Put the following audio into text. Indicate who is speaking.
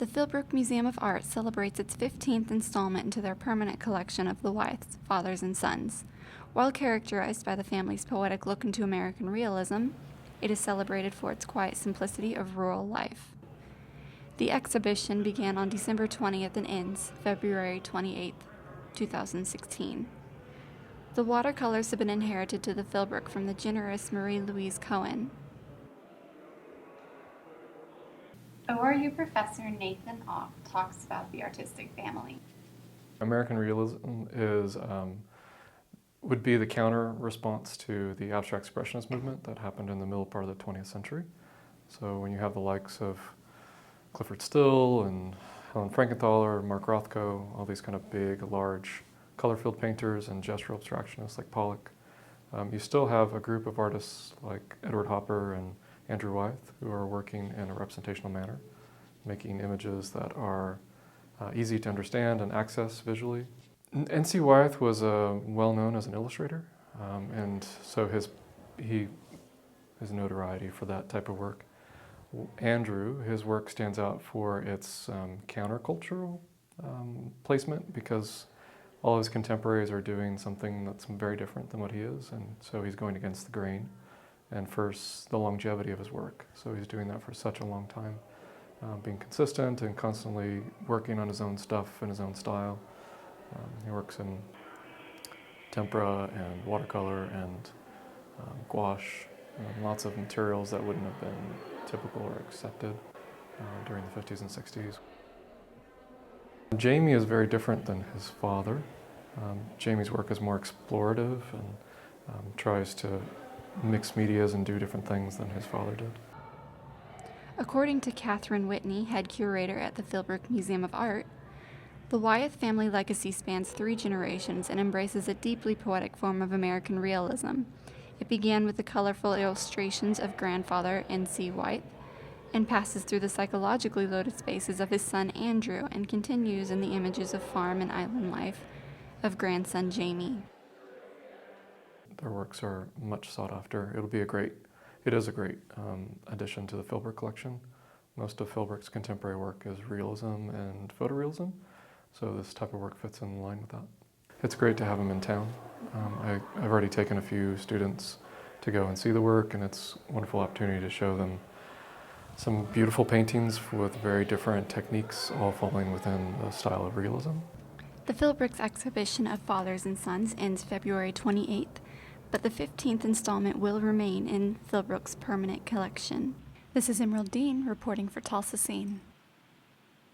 Speaker 1: The Philbrook Museum of Art celebrates its 15th installment into their permanent collection of the Wyeth's Fathers and Sons. While characterized by the family's poetic look into American realism, it is celebrated for its quiet simplicity of rural life. The exhibition began on December 20th and ends February 28th, 2016. The watercolors have been inherited to the Philbrook from the generous Marie-Louise Cohen. ORU professor Nathan Ock talks about the artistic family.
Speaker 2: American realism would be the counter response to the abstract expressionist movement that happened in the middle part of the 20th century. So when you have the likes of Clifford Still and Helen Frankenthaler, Mark Rothko, all these kind of big, large color-filled painters and gestural abstractionists like Pollock, you still have a group of artists like Edward Hopper and Andrew Wyeth who are working in a representational manner, making images that are easy to understand and access visually. N.C. Wyeth was well known as an illustrator, and so his notoriety for that type of work. Andrew, his work stands out for its countercultural placement because all his contemporaries are doing something that's very different than what he is, and so he's going against the grain. And first, the longevity of his work. So he's doing that for such a long time, being consistent and constantly working on his own stuff and his own style. He works in tempera and watercolor and gouache, lots of materials that wouldn't have been typical or accepted during the 50s and 60s. Jamie is very different than his father. Jamie's work is more explorative and tries to mix medias and do different things than his father did.
Speaker 1: According to Catherine Whitney, head curator at the Philbrook Museum of Art, the Wyeth family legacy spans 3 generations and embraces a deeply poetic form of American realism. It began with the colorful illustrations of grandfather N.C. Wyeth and passes through the psychologically loaded spaces of his son Andrew and continues in the images of farm and island life of grandson Jamie.
Speaker 2: Their works are much sought after. It is a great addition to the Philbrook collection. Most of Philbrook's contemporary work is realism and photorealism, so this type of work fits in line with that. It's great to have them in town. I've already taken a few students to go and see the work, and it's a wonderful opportunity to show them some beautiful paintings with very different techniques, all falling within the style of realism.
Speaker 1: The Philbrook's exhibition of Fathers and Sons ends February 28th, but the 15th installment will remain in Philbrook's permanent collection. This is Emerald Dean reporting for Tulsa Scene.